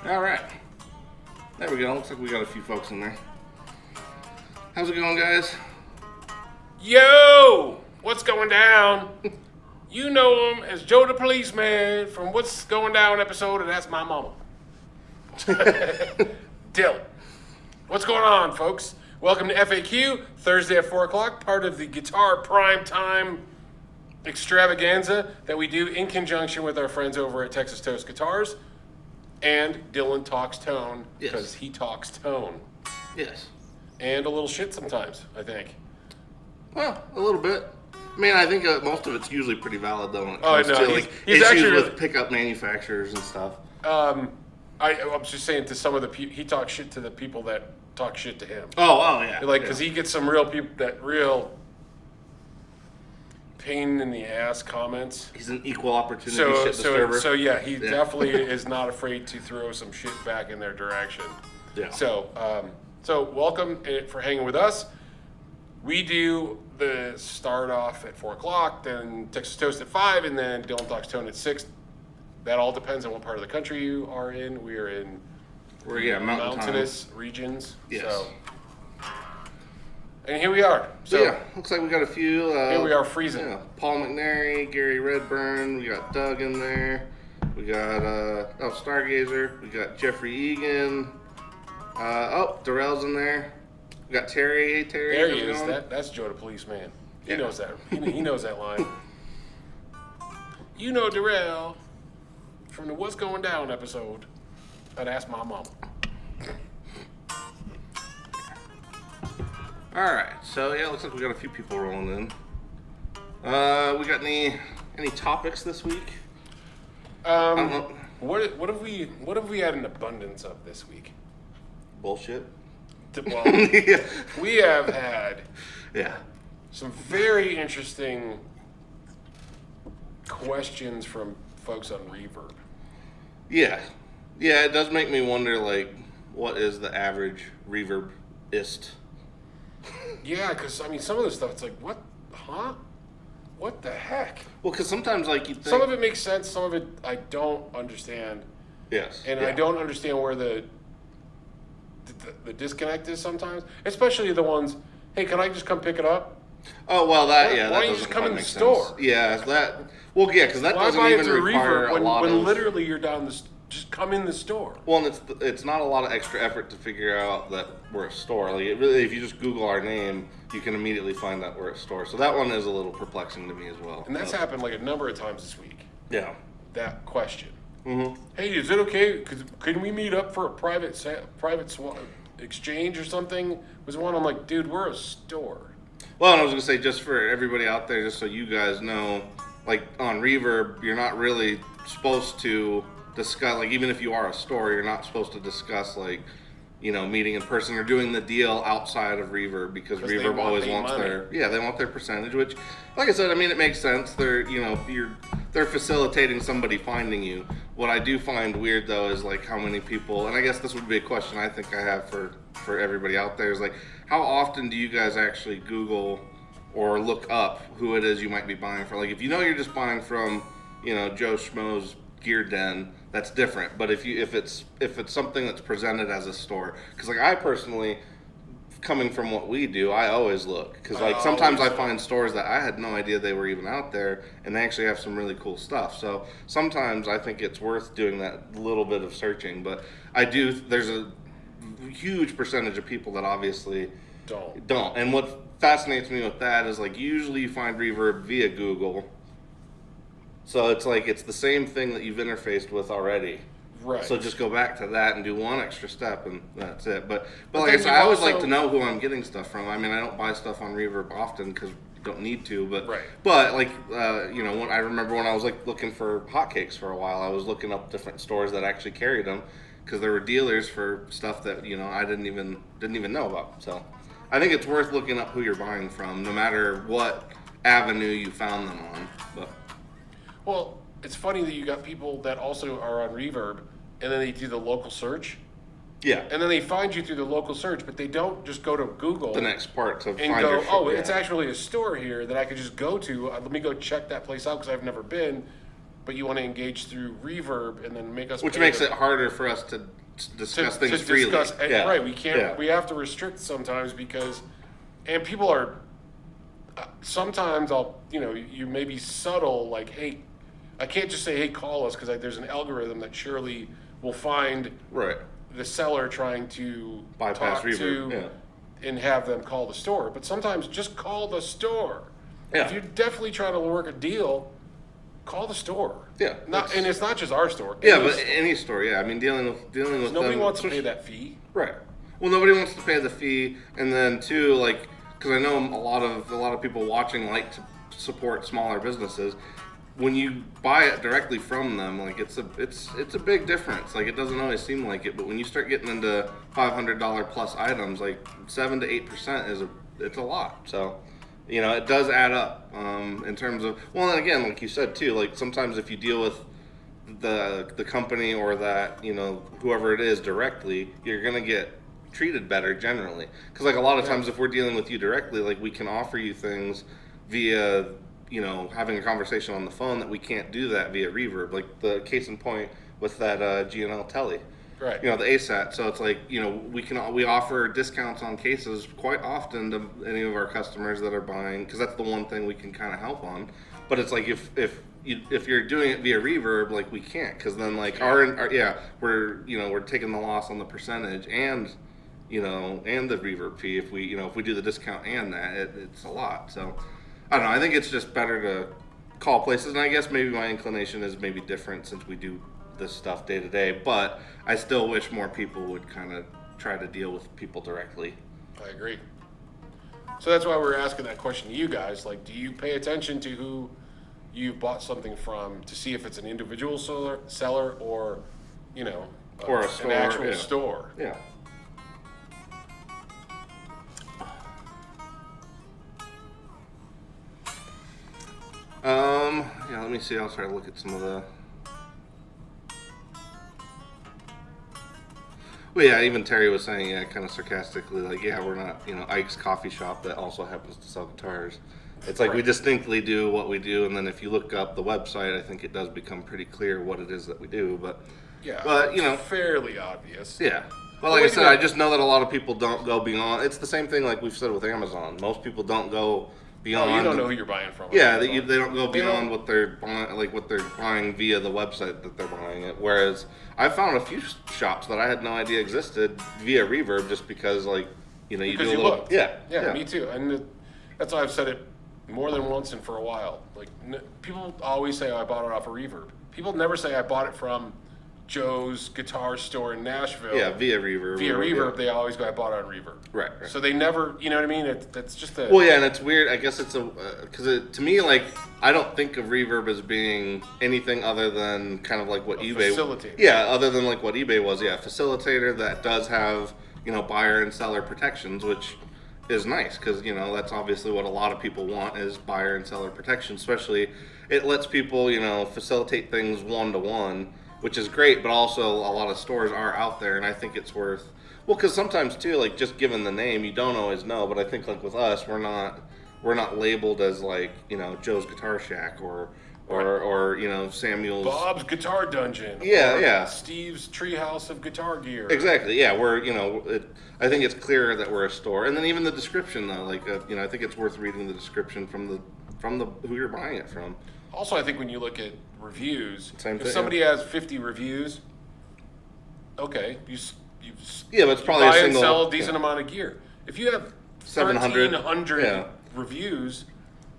All right. There we go. Looks like we got a few folks in there. How's it going, guys? Yo! What's going down? You know him as Joe the Policeman from What's Going Down episode of That's My Mama. Dylan. What's going on, folks? Welcome to F.A.Q, Thursday at 4 o'clock, part of the Guitar Prime Time extravaganza that we do in conjunction with our friends over at Texas Toast Guitars. And Dylan talks tone, because he talks tone. Yes. And a little shit sometimes, I think. Well, a little bit. I mean, I think most of it's usually pretty valid, though, when it comes to he's issues actually with pickup manufacturers and stuff. I was just saying to some of the people, he talks shit to the people that talk shit to him. Oh, yeah. Like, because he gets some real people, that real pain in the ass comments. He's an equal opportunity shit disturber. So yeah, he definitely is not afraid to throw some shit back in their direction. Yeah. So welcome for hanging with us. We do the start off at 4 o'clock, then Texas Toast at 5, and then Dylan Talks Tone at 6. That all depends on what part of the country you are in. We are in mountainous regions. Yes. So, and here we are. So looks like we got a few. Here we are freezing. Yeah, Paul McNary, Gary Redburn. We got Doug in there. We got Stargazer. We got Jeffrey Egan. Darrell's in there. We got Terry. Hey, Terry. There he is. That's Joe the Policeman. He knows that. He knows that line. You know Darrell from the What's Going Down episode. I'd ask my mom. All right. So looks like we got a few people rolling in. We got any topics this week? I don't know. What have we had an abundance of this week? Bullshit. Well, we have had some very interesting questions from folks on Reverb. Yeah, it does make me wonder, like, what is the average Reverb-ist? Yeah, because, I mean, some of this stuff, it's like, what the heck? Well, because sometimes, like, you think... Some of it makes sense, some of it I don't understand. Yes. And I don't understand where the disconnect is sometimes, especially the ones, hey, can I just come pick it up? Oh, well, why don't you just come in the store? Sense. Yeah, because that doesn't even require a lot when literally you're down just come in the store. Well, and it's not a lot of extra effort to figure out that we're a store. Like, really, if you just Google our name, you can immediately find that we're a store. So that one is a little perplexing to me as well. And that's happened like a number of times this week. Yeah. That question. Mm-hmm. Hey, is it okay? Can we meet up for a private exchange or something? Was one I'm like, dude, we're a store. Well, and I was gonna say, just for everybody out there, just so you guys know, like on Reverb, you're not really supposed to discuss, like, even if you are a store, you're not supposed to discuss, like, you know, meeting in person or doing the deal outside of Reverb, because Reverb always wants they want their percentage, which, like I said, I mean, it makes sense. They're facilitating somebody finding you. What I do find weird, though, is like how many people, and I guess this would be a question I think I have for everybody out there, is like, how often do you guys actually Google or look up who it is you might be buying from? Like, if you know you're just buying from, you know, Joe Schmo's Gear Den, that's different. But if it's something that's presented as a store, because like I personally, coming from what we do, I always look, because like sometimes I find stores that I had no idea they were even out there, and they actually have some really cool stuff. So sometimes I think it's worth doing that little bit of searching. But there's a huge percentage of people that obviously don't. And what fascinates me with that is, like, usually you find Reverb via Google. So it's like it's the same thing that you've interfaced with already. Right. So just go back to that and do one extra step, and that's it. But like I said, I always like to know who I'm getting stuff from. I mean, I don't buy stuff on Reverb often because you don't need to. But like I remember when I was like looking for hotcakes for a while, I was looking up different stores that actually carried them, because there were dealers for stuff that, you know, I didn't even know about. So I think it's worth looking up who you're buying from, no matter what avenue you found them on. Well, it's funny that you got people that also are on Reverb, and then they do the local search. Yeah. And then they find you through the local search, but they don't just go to Google. The next part to and find go, your it's actually a store here that I could just go to. Let me go check that place out because I've never been. but you want to engage through Reverb and then make us Which pay makes them it harder for us to discuss things to freely. discuss. Yeah. Right, we can't. Yeah. We have to restrict sometimes because, and people are. Sometimes you may be subtle, like, hey, I can't just say, hey, call us, because there's an algorithm that surely will find Right. the seller trying to Bypass talk Reverb. to and have them call the store. But sometimes just call the store. Yeah. If you're definitely trying to work a deal, call the store. Yeah, And it's not just our store. Yeah, Any but store. any store, yeah. I mean, dealing with Nobody them, wants to pay that fee. Right. Well, nobody wants to pay the fee, and then too, like, because I know a lot of people watching like to support smaller businesses. When you buy it directly from them, like it's a big difference. Like it doesn't always seem like it, but when you start getting into $500 plus items, like 7 to 8% it's a lot. So, it does add up in terms of, well, and again, like you said too, like sometimes if you deal with the company or that whoever it is directly, you're gonna get treated better generally, because like a lot of times if we're dealing with you directly, like we can offer you things via having a conversation on the phone that we can't do that via Reverb, like the case in point with that G&L Telly, Right. the ASAT. So it's like we offer discounts on cases quite often to any of our customers that are buying, because that's the one thing we can kind of help on. But it's like if you're doing it via Reverb, like we can't, because then like we're taking the loss on the percentage and and the Reverb fee. If we do the discount and that, it's a lot. So I don't know. I think it's just better to call places, and I guess maybe my inclination is maybe different since we do this stuff day to day. But I still wish more people would kind of try to deal with people directly. I agree. So that's why we're asking that question to you guys. Like, do you pay attention to who you've bought something from to see if it's an individual seller or Or a store, an actual yeah. store? Yeah. Let me see. I'll try to look at some of the. Well, yeah, even Terry was saying, kind of sarcastically, like, we're not, Ike's coffee shop that also happens to sell guitars. It's like we distinctly do what we do, and then if you look up the website, I think it does become pretty clear what it is that we do. But it's fairly obvious. Yeah. Well, like I said, I just know that a lot of people don't go beyond. It's the same thing like we've said with Amazon. Most people don't go beyond. Oh, you don't know who you're buying from. Yeah, they don't go beyond what they're buying, like what they're buying via the website that they're buying it. Whereas I found a few shops that I had no idea existed via Reverb, just because you do a little. Looked. Yeah, me too. And that's why I've said it more than once and for a while. Like people always say, I bought it off of Reverb. People never say I bought it from Joe's guitar store in Nashville. Yeah, via Reverb. Via Reverb, they always go, I bought it on Reverb. Right. So they never, you know what I mean? That's just a. Well, yeah, and it's weird. I guess it's because to me, like, I don't think of Reverb as being anything other than kind of like what eBay. Facilitator. Yeah, other than like what eBay was. Yeah, facilitator that does have buyer and seller protections, which is nice because that's obviously what a lot of people want is buyer and seller protection. Especially, it lets people facilitate things one to one, which is great, but also a lot of stores are out there, and I think it's worth. Well, because sometimes too, like just given the name, you don't always know. But I think like with us, we're not labeled as like Joe's Guitar Shack or Samuel's Bob's Guitar Dungeon. Yeah. Steve's Treehouse of Guitar Gear. Exactly. Yeah, we're I think it's clearer that we're a store, and then even the description though, like I think it's worth reading the description from the who you're buying it from. Also, I think when you look at reviews, Same if thing, somebody has 50 reviews, okay, you Yeah, but it's probably buy a and single. sell a decent amount of gear. If you have 700 1,300 reviews,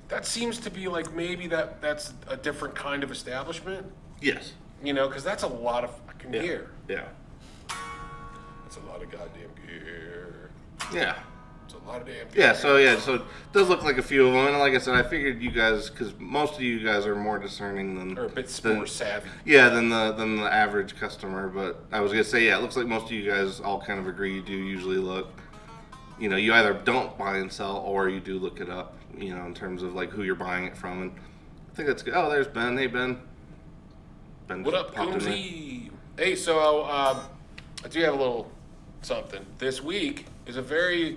that seems to be like maybe that's a different kind of establishment. Yes. Because that's a lot of fucking gear. Yeah. That's a lot of goddamn gear. Yeah. It's a lot of damn gear. Yeah, so it does look like a few of them, and like I said, I figured you guys, because most of you guys are more discerning than, Or a bit more savvy. Yeah, than the average customer. But I was gonna say, it looks like most of you guys all kind of agree. You do usually look, you either don't buy and sell, or you do look it up, in terms of like who you're buying it from. And I think that's good. Oh, there's Ben. Hey, Ben. Ben, What up, Coonsy? Hey, so I do have a little something. This week is a very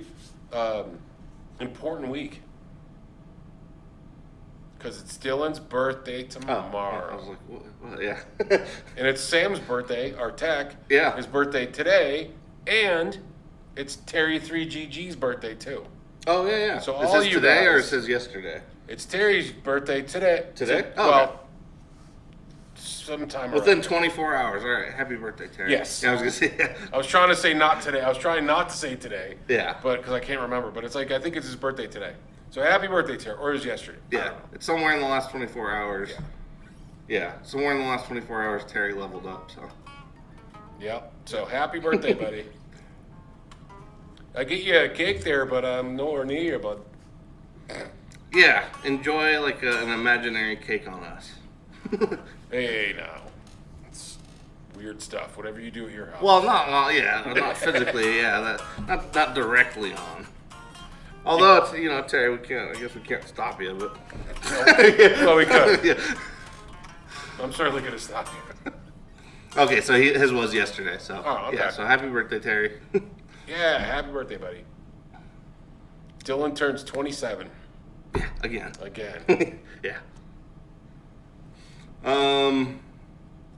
important week Because it's Dylan's birthday tomorrow. I was like, what? Yeah. And it's Sam's birthday, our tech. Yeah. His birthday today. And it's Terry 3GG's birthday, too. Oh, yeah. So is all this you today guys, or is this yesterday? It's Terry's birthday today. Today? Oh, well, okay. sometime Within around. 24 hours. All right. Happy birthday, Terry. Yes. Yeah, I was going to say. I was trying to say not today. I was trying not to say today. Yeah. But because I can't remember. But it's like, I think it's his birthday today. So happy birthday, Terry. Or it was yesterday. Yeah. It's somewhere in the last 24 hours. Yeah. Yeah. Somewhere in the last 24 hours, Terry leveled up, so. Yep. So happy birthday, buddy. I get you a cake there, but I'm nowhere near you, bud. Yeah. Enjoy like an imaginary cake on us. Hey, now. It's weird stuff. Whatever you do at your house. Well, not physically, yeah, not directly on. Although it's, Terry, I guess we can't stop you, but. Well, we could. Yeah. I'm certainly going to stop you. Okay, so his was yesterday, so. Oh, okay. Yeah, so happy birthday, Terry. Yeah, happy birthday, buddy. Dylan turns 27. Yeah, again. Again. Yeah.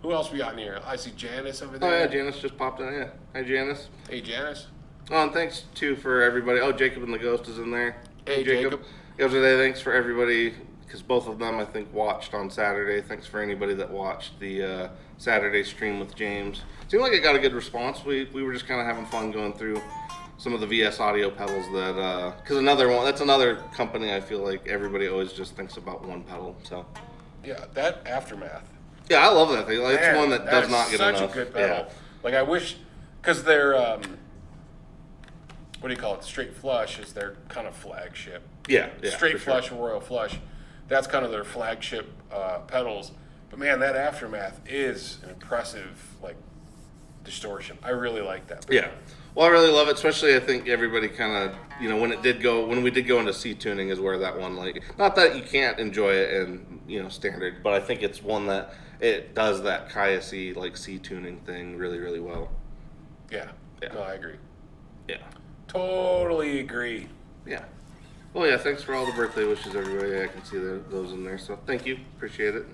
Who else we got in here? I see Janice over Oh there. yeah, Janice just popped in. Yeah, hi Janice. Hey, Janice. Oh, and thanks too for everybody. Oh, Jacob and the Ghost is in there. Hey, Jacob. Yesterday, thanks for everybody because both of them I think watched on Saturday. Thanks for anybody that watched the Saturday stream with James. Seemed like it got a good response. We were just kind of having fun going through some of the VS audio pedals that because that's another company I feel like everybody always just thinks about one pedal. So Yeah, that Aftermath. yeah, I love that thing. Like, it's Man, one that does is not get such enough. a good pedal. Yeah. Like I wish, because they're what do you call it? Straight Flush is their kind of flagship. Yeah, Straight for Flush sure. and Royal Flush. That's kind of their flagship pedals. But man, that Aftermath is an impressive distortion. I really like that. Yeah. Well, I really love it, especially I think everybody kind of, when we did go into C tuning is where that one, not that you can't enjoy it in, standard, but I think it's one that it does that Kaya-C, C tuning thing really, really well. Yeah. Yeah. No, I agree. Yeah. Totally agree. Yeah. Well, yeah, thanks for all the birthday wishes, everybody. I can see those in there, so thank you. Appreciate it.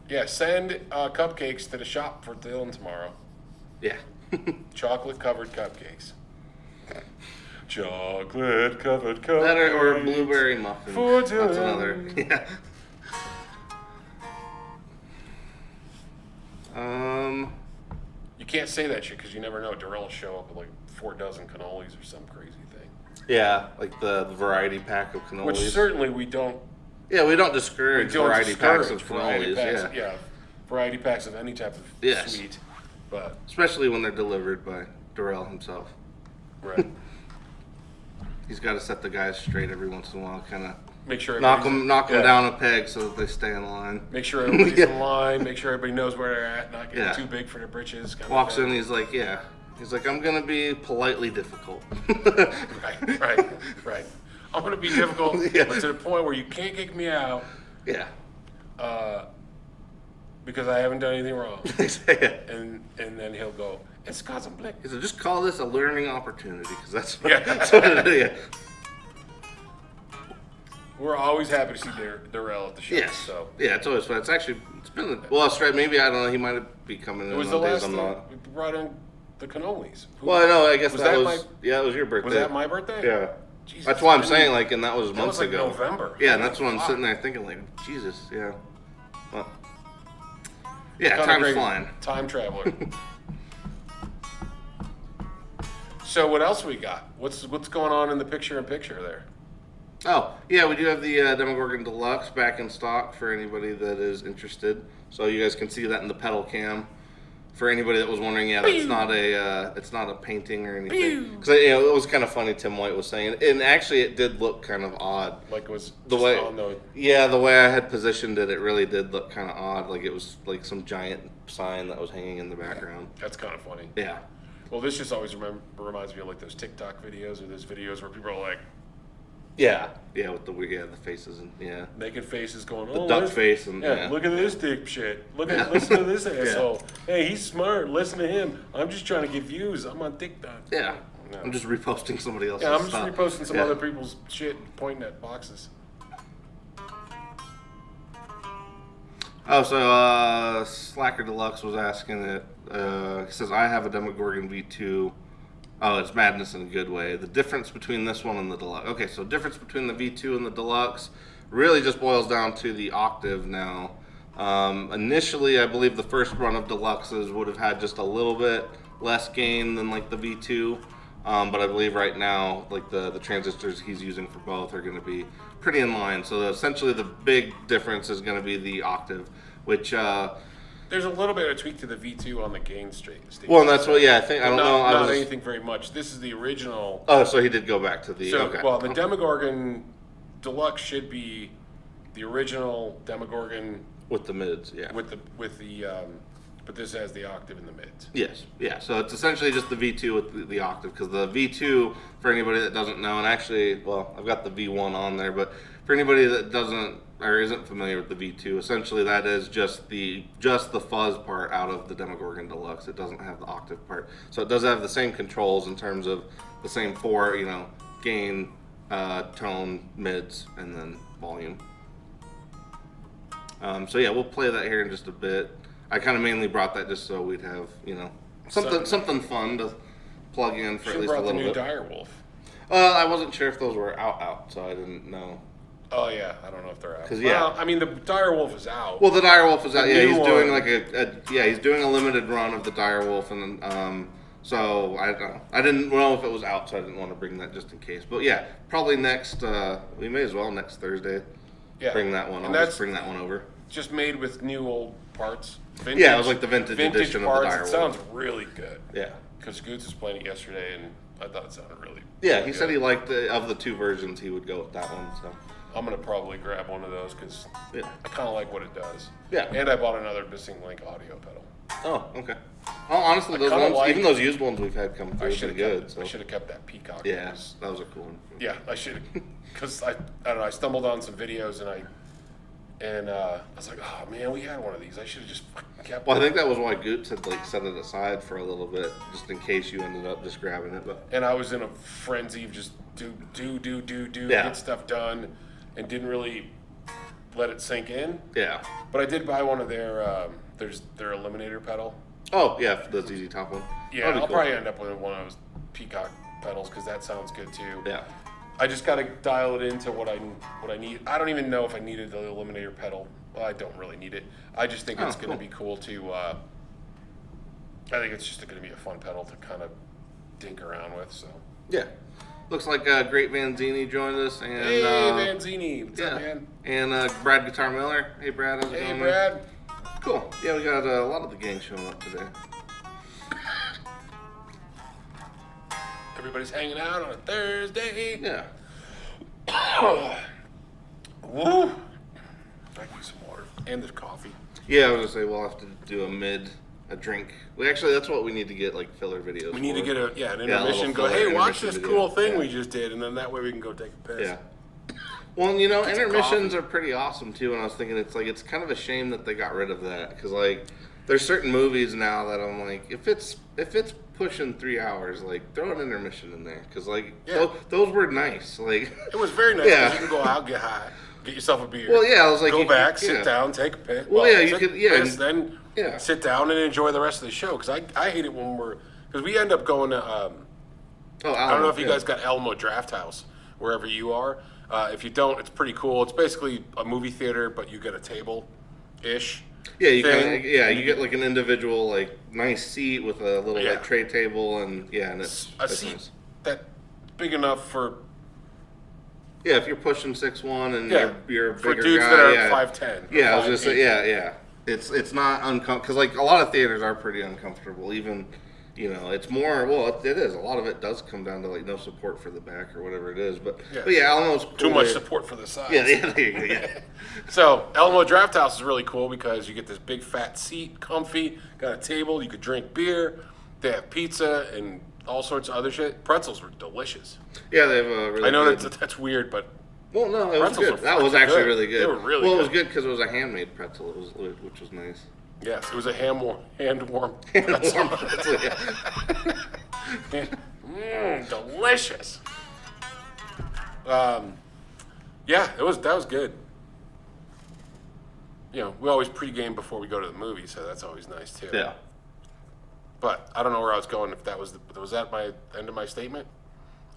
Yeah, send cupcakes to the shop for Dylan tomorrow. Yeah. Chocolate covered cupcakes. Chocolate covered cupcakes. That or blueberry muffins. For That's Dylan. another. Yeah. You can't say that shit because you never know. Darrell will show up with 4 dozen cannolis or some crazy thing. Yeah, like the variety pack of cannolis. Which certainly we don't. Yeah, we don't discourage variety packs of variety cannolis. packs, Yeah. variety packs of any type of Yes. sweet. But Especially when they're delivered by Darrell himself. right. He's got to set the guys straight every once in a while, kind of Make sure knock everybody's- them yeah. down a peg so that they stay in line. Make sure everybody's Yeah. in line. Make sure everybody knows where they're at. Not getting Yeah. too big for their britches. Kind Walks of in, thing. he's like, yeah. He's like, I'm gonna be politely difficult. Right. I'm gonna be difficult, Yeah. but to the point where you can't kick me out Yeah. because I haven't done anything wrong. Yeah. And then he'll go, it's Scott's and Blick. He said, just call this a learning opportunity, because that's what, Yeah. that's what it is. Yeah. We're always happy to see Darrell at the show. Yes. So Yeah, it's always fun. It's been well, straight. Maybe I don't know. He might be coming in it was on the days last I'm time not. we brought in the cannolis. Well, I know. I guess Was that that was it was your birthday. Was that my birthday? Yeah. Jesus, That's why I'm really? saying and that was That months was ago. November. Yeah, and that's what I'm Fuck. sitting there thinking Jesus, yeah. Well, yeah, Kinda time's great. flying. Time traveler. So what else we got? What's going on in the picture-in-picture there? Oh, yeah, we do have the Demogorgon Deluxe back in stock for anybody that is interested. So you guys can see that in the pedal cam. For anybody that was wondering, yeah, that's not a painting or anything. Because it was kind of funny. Tim White was saying, and actually it did look kind of odd. Like it was The just way, on the the way I had positioned it, it really did look kind of odd. Like it was like some giant sign that was hanging in the background. That's kind of funny. Yeah. Well, this just always reminds me of those TikTok videos or those videos where people are Yeah, with the faces and making faces going, the duck face and look at this dick shit. Listen to this asshole. Hey, he's smart. Listen to him. I'm just trying to get views. I'm on TikTok. Yeah. No. I'm just reposting somebody else's Yeah, I'm just stuff. reposting some Yeah. other people's shit and pointing at boxes. Oh, so Slacker Deluxe was asking it. He says, I have a Demogorgon V2. Oh, it's madness in a good way. The difference between this one and the Deluxe. Okay, so difference between the V2 and the Deluxe really just boils down to the octave now. Initially, I believe the first run of Deluxes would have had just a little bit less gain than like the V2. But I believe right now, like the transistors he's using for both are going to be pretty in line. So essentially the big difference is going to be the octave, which... There's a little bit of tweak to the V2 on the gain stage. Well, and that's what, yeah, I think, I don't know. Not anything very much. This is the original. Oh, so he did go back to the, okay. Well, the Demogorgon Deluxe should be the original Demogorgon. With the mids, yeah. But this has the octave in the mids. Yes, yeah. So it's essentially just the V2 with the octave, because the V2, for anybody that doesn't know, and actually, well, I've got the V1 on there, but for anybody that doesn't or isn't familiar with the V2, essentially that is just the fuzz part out of the Demogorgon Deluxe. It doesn't have the octave part, so it does have the same controls in terms of the same four, gain, tone, mids, and then volume. So yeah, we'll play that here in just a bit. I kind of mainly brought that just so we'd have, something fun to plug in for at least a little bit. You brought the new Direwolf. I wasn't sure if those were out, so I didn't know. Oh yeah, I don't know if they're out. Yeah. Well, I mean the Direwolf is out. Well, the Direwolf is out. Yeah, he's doing one. like he's doing a limited run of the Direwolf, and so I don't know. I didn't know if it was out, so I didn't want to bring that just in case. But yeah, probably next. We may as well next Thursday. Yeah. Bring that one. Just bring that one over. Just made with new old parts. Vintage, yeah, it was like the vintage edition parts. of the Direwolf. It sounds really good. Yeah. Because Scoots was playing it yesterday, and I thought it sounded really. Yeah, really he good. said he liked of the two versions, he would go with that one. So I'm gonna probably grab one of those because I kind of like what it does. Yeah. And I bought another Missing Link audio pedal. Oh, okay. Well, honestly, those ones, even those used ones we've had come through, are good. I should have kept that Peacock. Yeah, that was a cool one. Yeah, I should, because I don't know. I stumbled on some videos and I was like, oh man, we had one of these. I should have just kept. Well, I think that was why Goots had set it aside for a little bit, just in case you ended up just grabbing it. But and I was in a frenzy of just do, get stuff done, and didn't really let it sink in. Yeah. But I did buy one of their their eliminator pedal. Oh yeah, the ZZ Top one. Yeah, I'll probably end up with one of those Peacock pedals because that sounds good too. Yeah. I just got to dial it into what I need. I don't even know if I needed the eliminator pedal. Well, I don't really need it. I just think it's going to be cool to. I think it's just going to be a fun pedal to kind of dink around with. So. Yeah. Looks like Great Vanzini joined us, and hey Vanzini, what's up, man? And Brad Guitar Miller. Hey Brad, how's it going? Hey Brad. Cool. Yeah, we got a lot of the gang showing up today. Everybody's hanging out on a Thursday. Yeah. Woo. I need some water and there's coffee. Yeah, I was gonna say we'll have to do a drink. That's what we need to get, like filler videos. We need to get an intermission. Go, hey, watch this video. cool thing we just did, and then that way we can go take a piss. Yeah. Well, intermissions are pretty awesome too. And I was thinking, it's kind of a shame that they got rid of that, because there's certain movies now that I'm like, if it's pushing 3 hours, throw an intermission in there, because those were nice. It was very nice. Yeah. You can go out, get high, get yourself a beer. Well, yeah, I was like, go back, sit down, take a piss. Well, yeah, you could, piss, then sit down and enjoy the rest of the show. Because I hate it when because we end up going to. I don't know if you guys got Alamo Draft House wherever you are. If you don't, it's pretty cool. It's basically a movie theater, but you get a table-ish. Yeah, you get an individual nice seat with a little tray table, and it's a seat nice. That's big enough for. Yeah, if you're pushing 6'1" and you're a bigger for dudes guy, that are 5'10". Yeah, I was gonna say yeah. It's not uncomfortable, because a lot of theaters are pretty uncomfortable. Even it's more, it is. A lot of it does come down to no support for the back or whatever it is. But Alamo's cool. Too much support for the sides. Yeah, there you go. Yeah. So Alamo Draft House is really cool because you get this big fat seat, comfy, got a table, you could drink beer. They have pizza and all sorts of other shit. Pretzels were delicious. Yeah, they have a really. I know good... that's weird, but. Well, no, it was good. That was actually really good. They were really good. Well, it was good because it was a handmade pretzel, which was nice. Yes, it was a hand warm pretzel. Delicious. That was good. we always pregame before we go to the movie, so that's always nice too. Yeah. But I don't know where I was going. If that was that my end of my statement?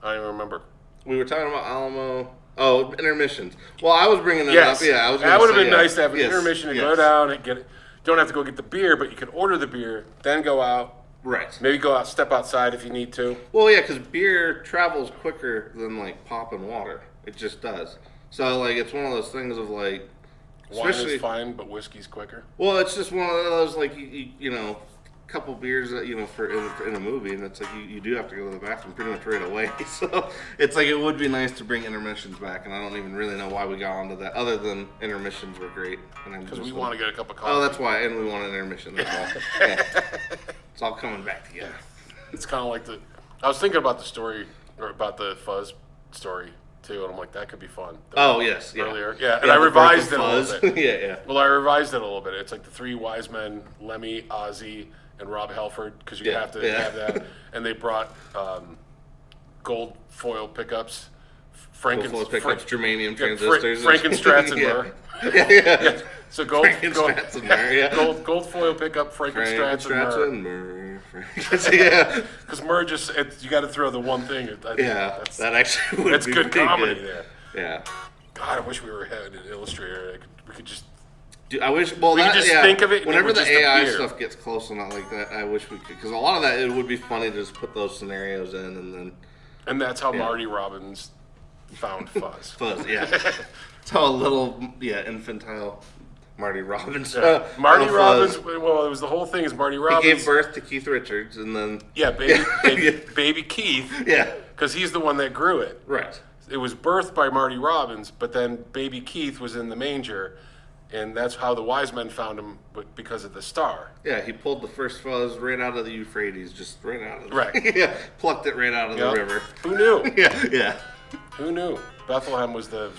I don't even remember. We were talking about Alamo. Oh, intermissions. Well, I was bringing it Yes. up. Yeah, I was. That would have been yeah. nice to have an Yes. intermission and Yes. go down and get it. Don't have to go get the beer, but you can order the beer, then go out. Right. Maybe go out, step outside if you need to. Well, yeah, because beer travels quicker than like pop and water. It just does. So like, it's one of those things of like, Wine especially. is fine, but whiskey's quicker. Well, it's just one of those like you know, couple beers that for in a movie, and it's like you do have to go to the bathroom pretty much right away. So it's like it would be nice to bring intermissions back, and I don't even really know why we got onto that, other than intermissions were great. Because we want to get a cup of coffee. Oh, that's why, and we want an intermission. That's all. Yeah. It's all coming back together. It's kind of like I was thinking about the story, or about the Fuzz story too, and I'm like, that could be fun. Oh yes, yeah. Earlier, yeah, and I revised it a little bit. Yeah. Well, I revised it a little bit. It's like the three wise men: Lemmy, Ozzy, and Rob Halford, because you have to have that. And they brought gold foil pickups, germanium transistors, Frankenstrats and myrrh. Yeah. So gold foil pickup, Frankenstrats and myrrh. Yeah. Because myrrh you got to throw the one thing. That actually would be good pretty comedy good. there. Yeah. God, I wish we had an illustrator. We could just. Dude, I wish. Well, we could just think of it. Whenever the just AI appear. stuff gets close and not like that, I wish we could. Because a lot of that, it would be funny to just put those scenarios in and then. And that's how Marty Robbins found Fuzz. Fuzz, yeah. That's how a little, infantile Marty Robbins. Marty Robbins. Well, it was the whole thing. Is Marty Robbins? He gave birth to Keith Richards, and then. Yeah, baby Keith. Yeah. Because he's the one that grew it. Right. It was birthed by Marty Robbins, but then baby Keith was in the manger. And that's how the wise men found him, because of the star. Yeah, he pulled the first Fuzz right out of the Euphrates, just right out of the Right. Yeah, plucked it right out of the river. Who knew? Yeah. Who knew? Bethlehem was the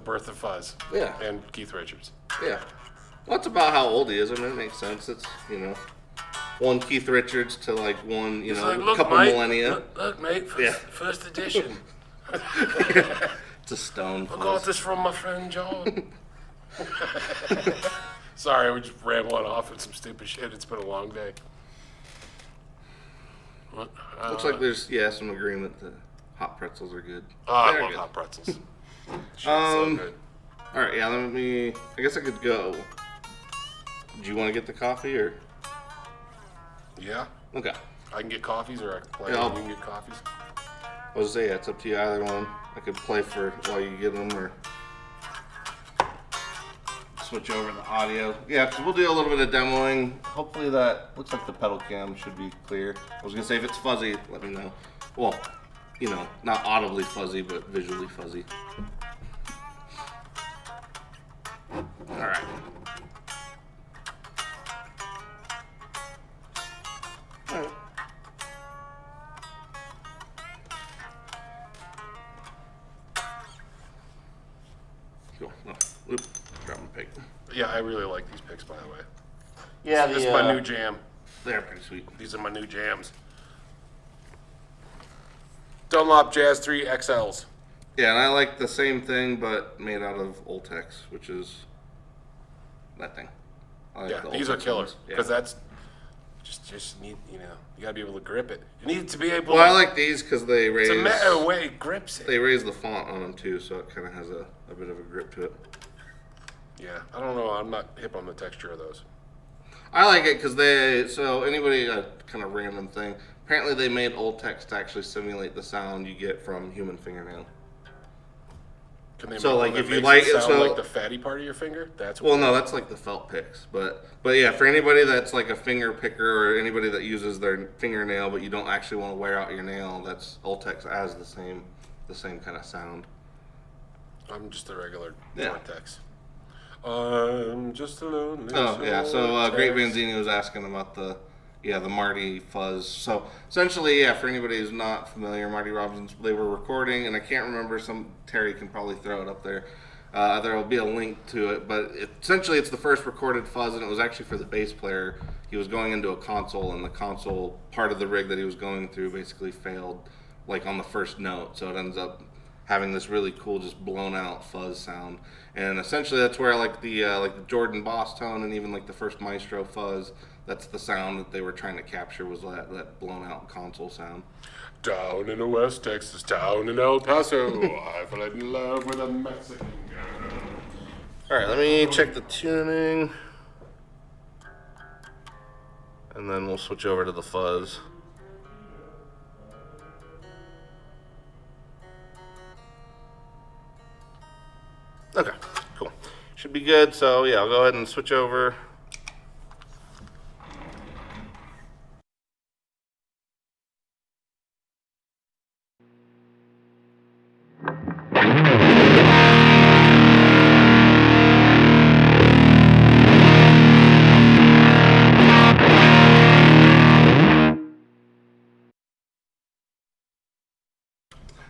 birth of Fuzz. Yeah. And Keith Richards. Yeah. Well, that's about how old he is. I mean, it makes sense. It's, one Keith Richards to like one, Look, couple mate, millennia. Look, mate, first edition. It's a stone I Fuzz. got this from my friend John. Sorry, we're just rambling off with some stupid shit. It's been a long day. Looks like there's some agreement that hot pretzels are good. Oh, I They're love good. hot pretzels. Shit's so good. All right, I guess I could go. Do you want to get the coffee or? Yeah, Okay. I can get coffees, or I can play. Yeah, You can get coffees. I was say it's up to you, either one. I could play for while you get them, or switch over the audio. Yeah, 'cause we'll do a little bit of demoing. Hopefully that looks like the pedal cam should be clear. I was gonna say if it's fuzzy, let me know. Well, not audibly fuzzy, but visually fuzzy. All right. All right. Cool. Oh, oop, dropped my pick. Yeah, I really like these picks, by the way. Yeah, This is my new jam. They're pretty sweet. These are my new jams. Dunlop Jazz 3 XLs. Yeah, and I like the same thing, but made out of Oltex, which is that thing. I like the These are Oltex killer, ones. Yeah. because that's just need, you gotta be able to grip it. You need to be able. Well, I like these because they raise. It's a matter of way it grips it. They raise the font on them too, so it kind of has a bit of a grip to it. Yeah, I don't know. I'm not hip on the texture of those. I like it because anybody, kind of random thing. Apparently, they made Oltex to actually simulate the sound you get from human fingernail. Can they So, make like, one if that you makes like it it, sound like the fatty part of your finger? That's Well, no, that's like the felt picks, but yeah, for anybody that's like a finger picker or anybody that uses their fingernail, but you don't actually want to wear out your nail, that's Oltex has the same kind of sound. I'm just a regular Yeah. Vortex. I'm just a lonely. Oh yeah, so Vortex. Great Vanzini was asking about the Marty Fuzz. So essentially, for anybody who's not familiar, Marty Robbins, they were recording, and I can't remember. Terry can probably throw it up there. There will be a link to it, but essentially it's the first recorded Fuzz, and it was actually for the bass player. He was going into a console, and the console part of the rig that he was going through basically failed, like on the first note. So it ends up having this really cool, just blown out fuzz sound. And essentially, that's where like the Jordan Boss tone and even like the first Maestro fuzz. That's the sound that they were trying to capture, was that blown out console sound. Down in the West Texas town in El Paso, I fell in love with a Mexican girl. All right, let me check the tuning, and then we'll switch over to the fuzz. Okay, cool. Should be good. So yeah, I'll go ahead and switch over.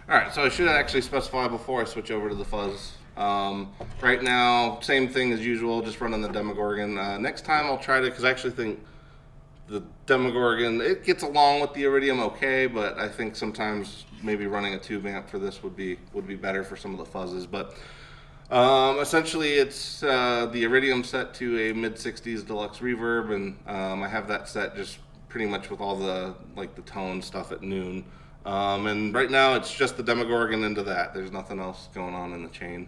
Alright, so I should actually specify before I switch over to the fuzz. Right now, same thing as usual, just running the Demogorgon. Next time I'll try to, because I actually think the Demogorgon, it gets along with the Iridium okay, but I think sometimes maybe running a tube amp for this would be better for some of the fuzzes. But essentially it's the Iridium set to a mid-60s Deluxe reverb, and I have that set just pretty much with all the tone stuff at noon. And right now it's just the Demogorgon into that. There's nothing else going on in the chain.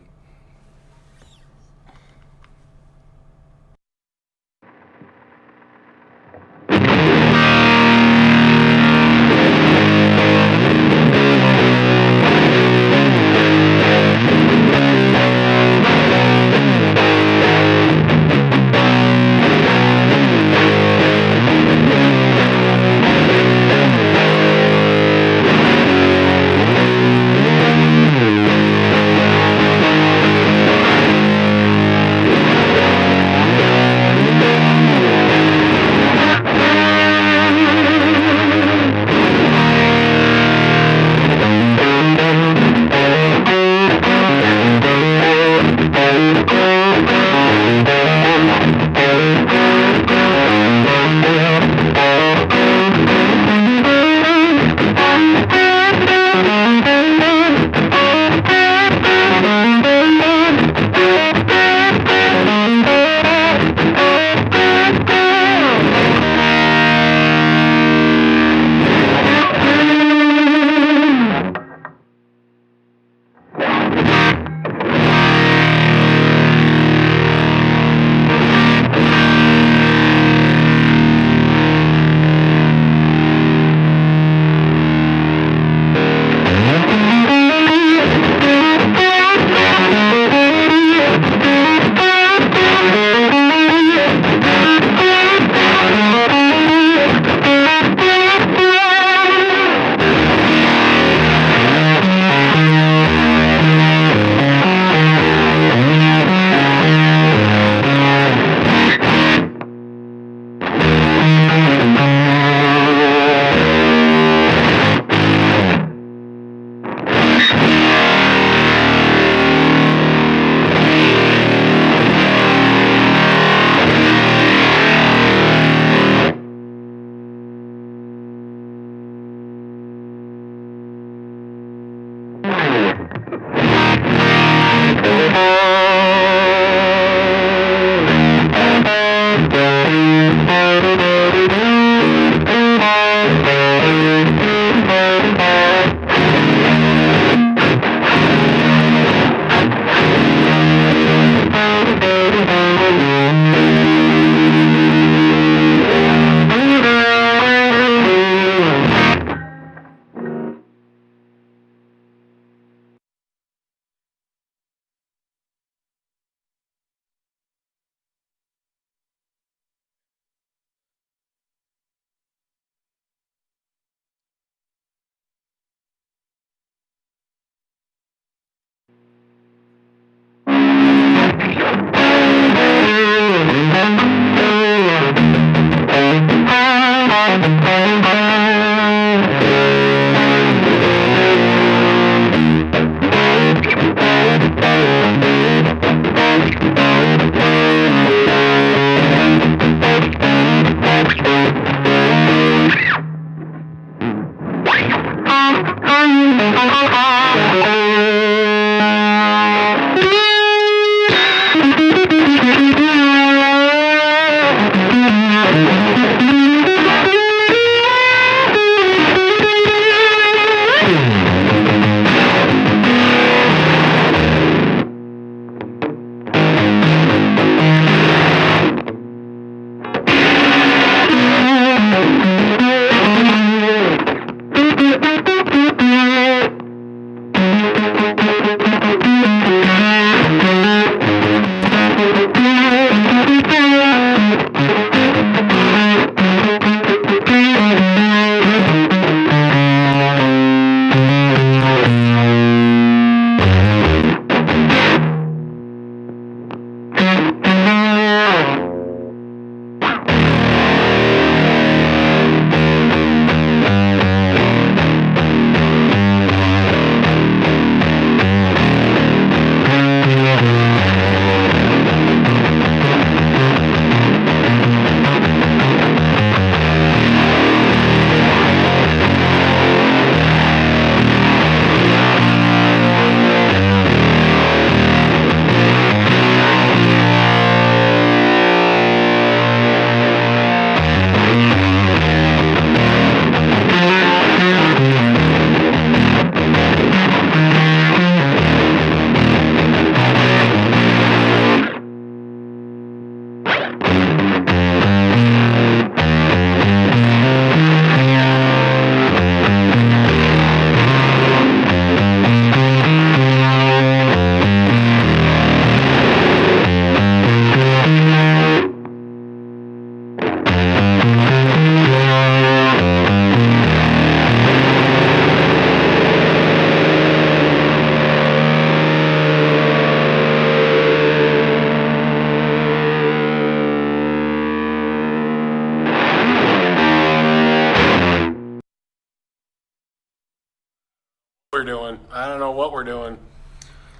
We're doing. I don't know what we're doing.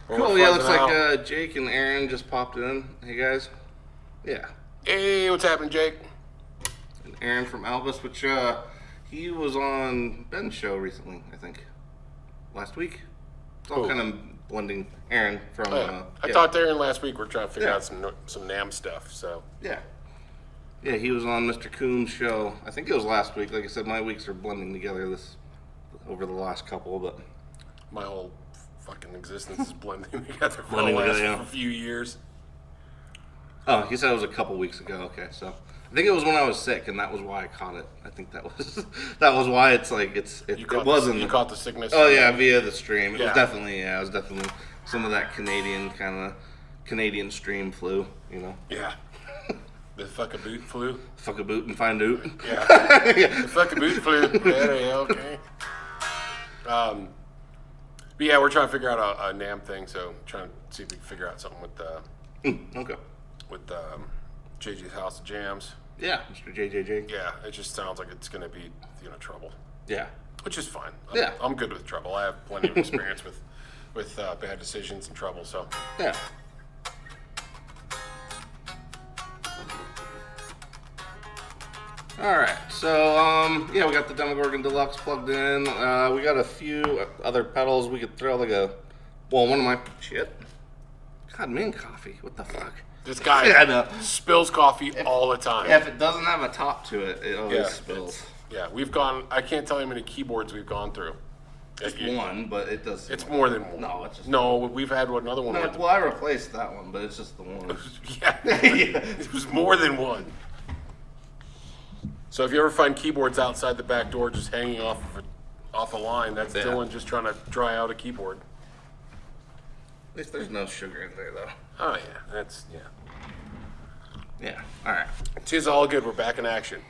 Cool. Yeah, looks like Jake and Aaron just popped in. Hey guys. Yeah. Hey, what's happening, Jake? And Aaron from Albus, which he was on Ben's show recently, I think. Last week. It's all kind of blending. Aaron from. I talked to Aaron last week. We're trying to figure out some NAMM stuff. So. Yeah. Yeah, he was on Mr. Coon's show. I think it was last week. Like I said, my weeks are blending together over the last couple, but. My whole fucking existence is blending together for the last few years. Oh, he said it was a couple weeks ago. Okay, so I think it was when I was sick, and that was why I caught it. I think that was why it's like it wasn't. You caught the sickness. Oh yeah, via the stream. It was definitely some of that Canadian stream flu. You know. Yeah. The fuck-a-boot flu. Fuck-a-boot and find out. Yeah. Yeah. The fuck-a-boot flu. Yeah, okay. But yeah, we're trying to figure out a NAMM thing, so trying to see if we can figure out something with JJ's House of Jams. Yeah, Mr. JJJ. Yeah, it just sounds like it's going to be, trouble. Yeah. Which is fine. Yeah. I'm good with trouble. I have plenty of experience with bad decisions and trouble, so. Yeah. Alright, so, we got the Demogorgon Deluxe plugged in. We got a few other pedals we could throw, one of my, God, mint coffee, what the fuck? This guy spills coffee all the time. Yeah, if it doesn't have a top to it, it always spills. I can't tell you how many keyboards we've gone through. Just one, but it does. It's more than one. No, it's just we've had another one. No, I replaced that one, but it's just the one. Yeah, it was more than one. So if you ever find keyboards outside the back door just hanging off a line, that's Dylan just trying to dry out a keyboard. At least there's no sugar in there, though. Oh yeah, Yeah. All right. It's all good. We're back in action.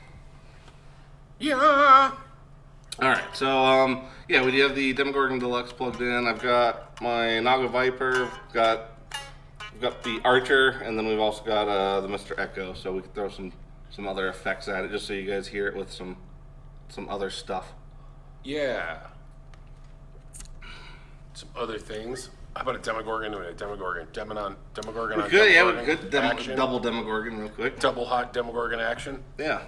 Yeah. All right. So we do have the Demogorgon Deluxe plugged in. I've got my Naga Viper. We've got the Archer, and then we've also got the Mr. Echo. So we could throw some other effects at it, just so you guys hear it with some other stuff. Yeah. Some other things. How about a Demogorgon and a Demogorgon? Demogorgon we on could, Demogorgon. We could double Demogorgon real quick. Double hot Demogorgon action? Yeah.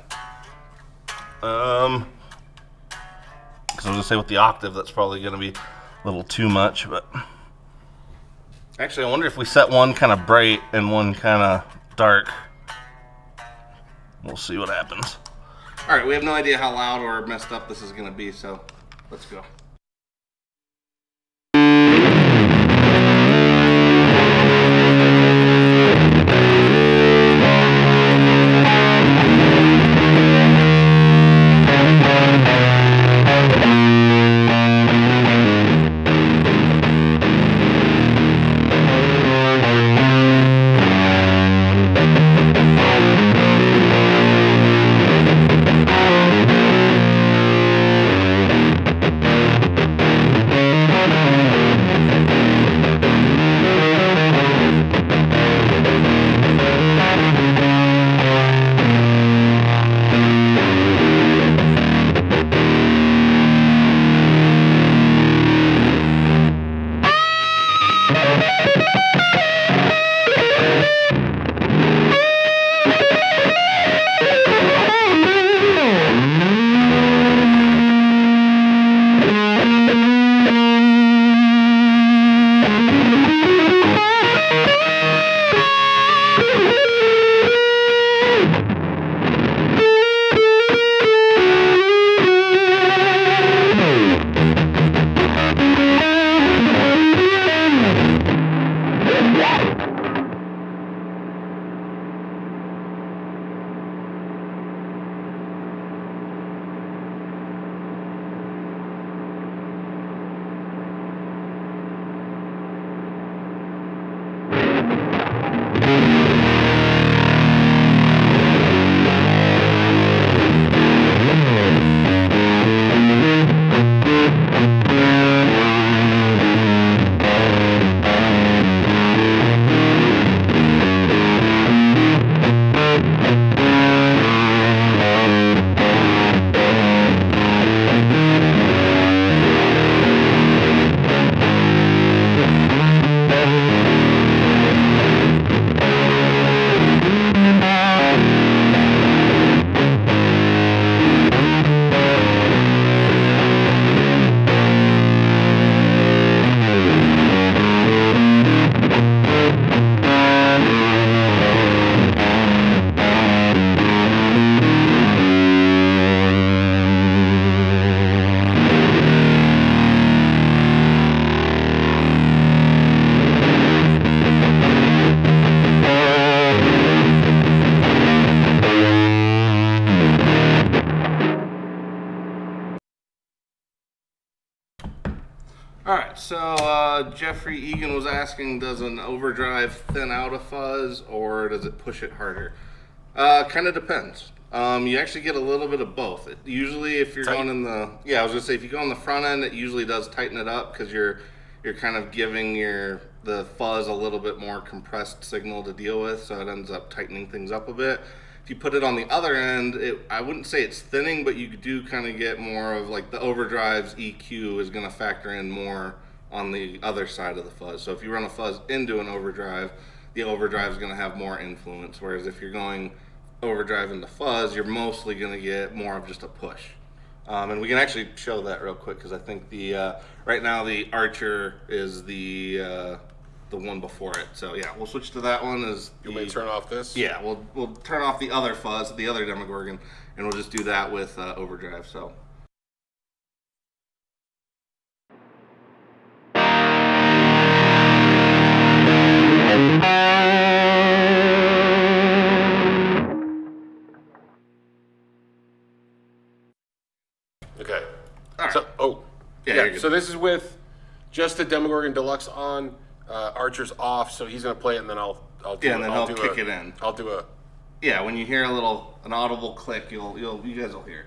Because I was going to say with the octave, that's probably going to be a little too much, but... Actually, I wonder if we set one kind of bright and one kind of dark. We'll see what happens. All right, we have no idea how loud or messed up this is going to be, so let's go. right, so Jeffrey Egan was asking, does an overdrive thin out a fuzz or does it push it harder? Kind of depends. You actually get a little bit of both. Usually, if you're going in the I was gonna say if you go on the front end, it usually does tighten it up because you're kind of giving the fuzz a little bit more compressed signal to deal with, so it ends up tightening things up a bit. If you put it on the other end, I wouldn't say it's thinning, but you do kind of get more of like the overdrive's EQ is going to factor in more on the other side of the fuzz. So if you run a fuzz into an overdrive, the overdrive is going to have more influence. Whereas if you're going overdrive into fuzz, you're mostly going to get more of just a push. And we can actually show that real quick because I think right now the Archer is the one before it. So yeah, we'll switch to that one. You want me to turn off this? Yeah, we'll turn off the other fuzz, the other Demogorgon, and we'll just do that with overdrive. So. Okay. All right. So, yeah. So this is with just the Demogorgon Deluxe on. Archer's off, so he's gonna play it, and then I'll do. Yeah, and then he'll kick it in. I'll do a. Yeah, when you hear an audible click, you guys will hear it.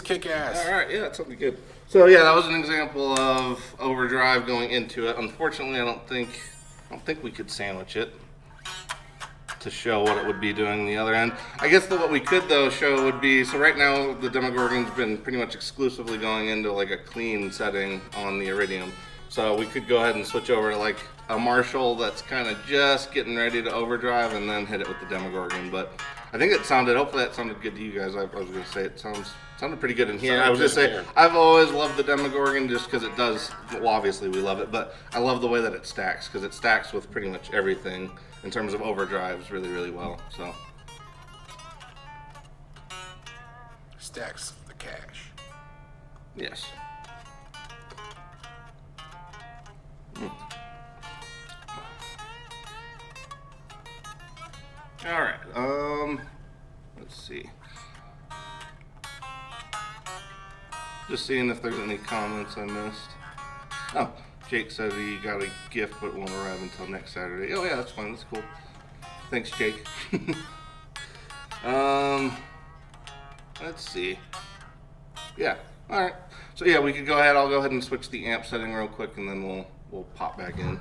Kick ass. All right, yeah, that's something good. So yeah, that was an example of overdrive going into it. Unfortunately, I don't think we could sandwich it to show what it would be doing the other end. I guess what we could though show would be, so right now the Demogorgon's been pretty much exclusively going into like a clean setting on the Iridium. So we could go ahead and switch over to like a Marshall that's kind of just getting ready to overdrive and then hit it with the Demogorgon. But I think hopefully that sounded good to you guys. I was going to say it sounded pretty good in here. I was just saying, I've always loved the Demogorgon just because it does, well, obviously we love it, but I love the way that it stacks because it stacks with pretty much everything in terms of overdrives really, really well. So stacks the cash. Yes. All right. Let's see. Just seeing if there's any comments I missed. Oh, Jake said he got a gift but won't arrive until next Saturday. Oh yeah, that's fine. That's cool. Thanks, Jake. Let's see. Yeah. All right. So yeah, we could go ahead. I'll go ahead and switch the amp setting real quick, and then we'll pop back in.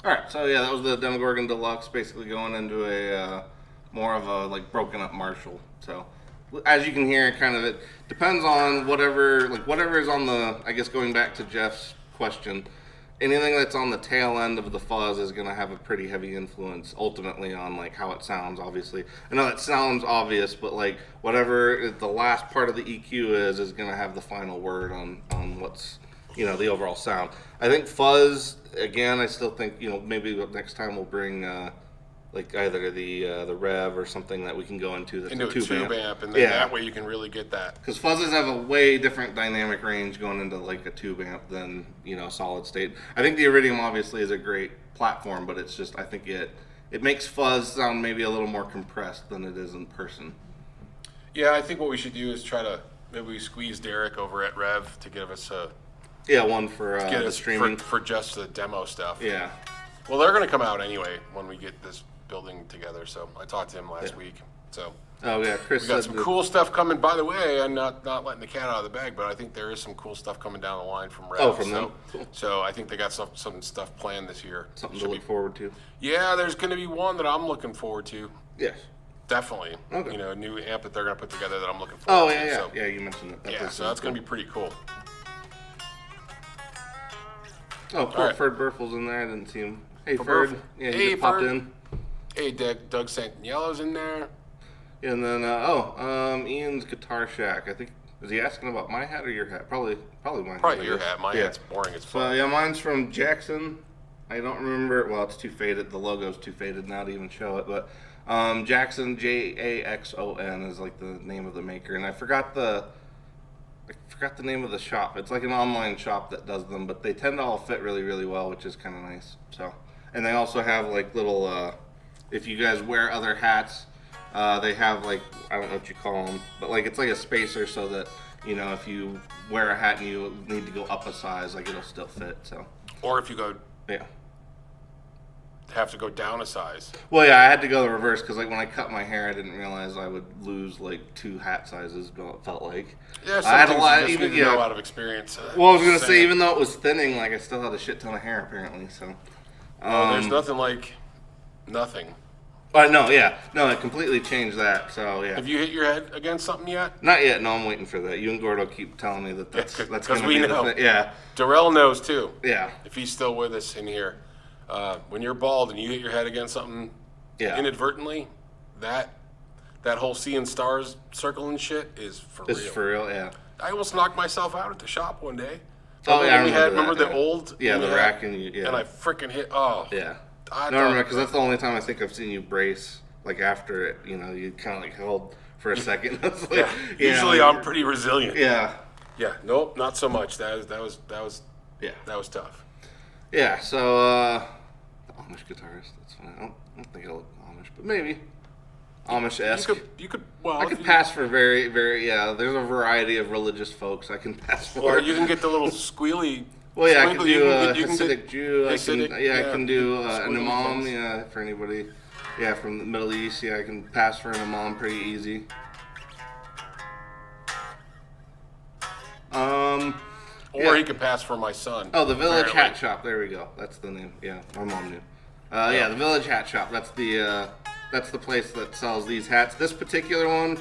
Alright, so yeah, that was the Demogorgon Deluxe, basically going into a more of a like broken up Marshall. So as you can hear, kind of it depends on whatever is on the, I guess going back to Jeff's question, anything that's on the tail end of the fuzz is going to have a pretty heavy influence ultimately on like how it sounds. Obviously, I know that sounds obvious, but like whatever the last part of the EQ is going to have the final word on what's, you know, the overall sound. I think fuzz, again, I still think, you know, maybe next time we'll bring like either the rev or something that we can go into that's into a tube amp, and then that way you can really get that. Because fuzzes have a way different dynamic range going into like a tube amp than, you know, solid state. I think the Iridium obviously is a great platform, but it's just, I think it makes fuzz sound maybe a little more compressed than it is in person. Yeah, I think what we should do is try to maybe squeeze Derek over at Rev to give us a one for the streaming for just the demo stuff. Yeah. Well, they're going to come out anyway when we get this building together. So I talked to him last week. So oh yeah, Chris we got said some cool stuff coming. By the way, I'm not letting the cat out of the bag, but I think there is some cool stuff coming down the line from Rev. Oh, from them. Cool. So I think they got some stuff planned this year. Something to look forward to. Yeah, there's going to be one that I'm looking forward to. Yes. Definitely. Okay. You know, a new amp that they're going to put together that I'm looking forward to. Oh yeah, So, yeah, you mentioned it. yeah, so that's going to be pretty cool. Oh, cool. All right. Ferd Burfle's in there. I didn't see him. Hey, Ferd. Ferd. Yeah, he Hey, just popped Ferd. in. Hey, Doug Santaniello's in there. And then, Ian's Guitar Shack. I think, is he asking about my hat or your hat? Probably mine. Probably I your guess. hat. My hat's boring as So, fuck. yeah, mine's from Jackson. I don't remember. Well, it's too faded. The logo's too faded now to even show it. But Jackson, Jaxon, is like the name of the maker. And I forgot the name of the shop. It's like an online shop that does them, but they tend to all fit really, really well, which is kind of nice. So, and they also have like little, if you guys wear other hats, they have like, I don't know what you call them, but like it's like a spacer so that, you know, if you wear a hat and you need to go up a size, like it'll still fit. So, Or if you yeah. have to go down a size. Well, yeah, I had to go the reverse because like when I cut my hair, I didn't realize I would lose like 2 hat sizes. It felt like. Yeah, I had a some lot, things you even just need to know out of experience. Well, I was gonna say, even though it was thinning, like I still had a shit ton of hair apparently. So. There's nothing like nothing. No, yeah, no, it completely changed that. So yeah. Have you hit your head against something yet? Not yet. No, I'm waiting for that. You and Gordo keep telling me that's Because gonna we be know. the thing. Yeah. Darrell knows too. Yeah. If he's still with us in here, when you're bald and you hit your head against something inadvertently, that whole seeing stars circle and shit is for real. This is for real. Yeah. I almost knocked myself out at the shop one day. Oh yeah, I remember that, the old the rack and and I freaking hit. Oh yeah. I No, I remember because that's the only time I think I've seen you brace. Like after it, you know, you kind of like held for a second. It's like, Usually I'm pretty resilient. Yeah. Yeah. Nope. Not so much. That was tough. Yeah. So Amish guitarist. That's fine. I don't think I look Amish, but maybe Amish-esque. You could. Well, I could pass for very, very. Yeah. There's a variety of religious folks I can pass for. Or you can get the little squealy. Well, yeah, I can do you can Hasidic Jew. I can do an squiggly imam. things. Yeah, for anybody. Yeah, from the Middle East. Yeah, I can pass for an imam pretty easy. Or he could pass for my son. Oh, the Village apparently. Hat Shop. There we go. That's the name. Yeah, my mom knew. Yeah, the Village Hat Shop. That's the place that sells these hats. This particular one,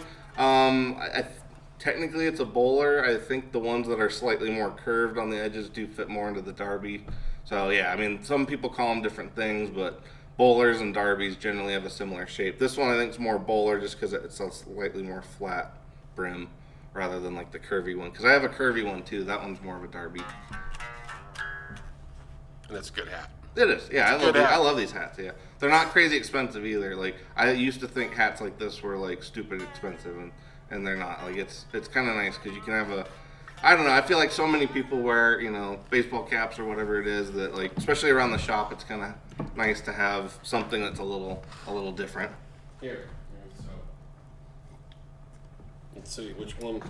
technically it's a bowler. I think the ones that are slightly more curved on the edges do fit more into the derby. So yeah, I mean, some people call them different things, but bowlers and derbies generally have a similar shape. This one I think is more bowler just because it's a slightly more flat brim rather than like the curvy one. Because I have a curvy one too. That one's more of a derby. And it's a good hat. It is, yeah. I love these hats. Yeah, they're not crazy expensive either. Like I used to think hats like this were like stupid expensive, and they're not. Like it's kind of nice because you can have a. I don't know. I feel like so many people wear baseball caps or whatever it is that like, especially around the shop, it's kind of nice to have something that's a little different. Here. So let's see which one.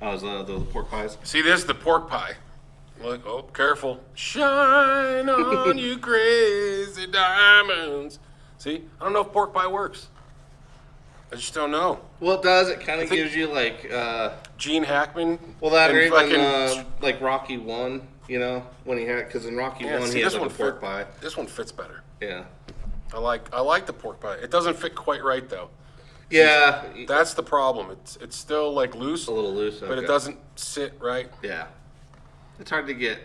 Oh, is the pork pies? See, this is the pork pie. Look, oh, careful. Shine on, you crazy diamonds. See, I don't know if pork pie works. I just don't know. Well, it does. It kind of gives you like Gene Hackman. Well, that or even like Rocky 1, when he had, because in Rocky 1 he has like a pork pie. This one fits better. Yeah. I like the pork pie. It doesn't fit quite right though. Yeah. That's the problem. It's still like loose. A little loose, but it doesn't sit right. Yeah. It's hard to get,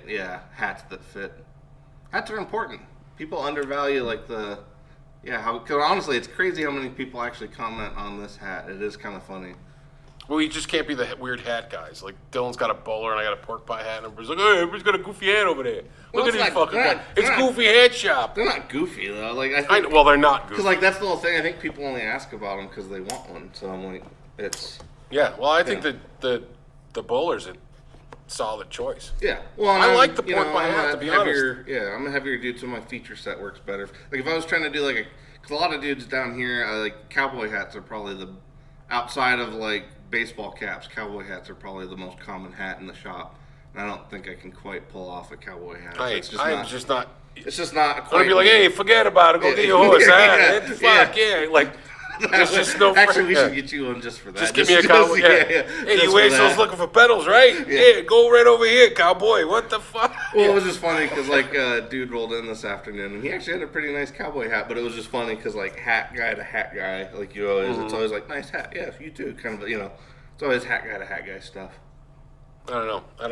hats that fit. Hats are important. People undervalue like because honestly, it's crazy how many people actually comment on this hat. It is kind of funny. Well, you just can't be the weird hat guys. Like Dylan's got a bowler and I got a pork pie hat, and everybody's like, "Hey, everybody's got a goofy hat over there. Look at these fucking guys. It's Goofy Hat Shop." They're not goofy though. Like well, they're not goofy. Because like that's the whole thing. I think people only ask about them because they want one. So I'm like, it's. Yeah. Well, I think that the bowler's a solid choice. Yeah. Well, I like the pork pie hat, to be honest. Yeah, I'm a heavier dude, so my feature set works better. Like if I was trying to do like because a lot of dudes down here, like cowboy hats are probably outside of like baseball caps, cowboy hats are probably the most common hat in the shop. And I don't think I can quite pull off a cowboy hat. It's just not. It's just not. I'm gonna be like, hey, forget about it. Go get your horse. Fuck yeah. Like. There's just no. Actually, we should get you one just for that. Just give me a cowboy. Yeah. Hey, you assholes looking for pedals, right? Yeah. Go right over here, cowboy. What the fuck? Well, it was just funny because like a dude rolled in this afternoon and he actually had a pretty nice cowboy hat, but it was just funny because like hat guy to hat guy, like you always, it's always like nice hat. Yeah, you too. Kind of, it's always hat guy to hat guy stuff. I don't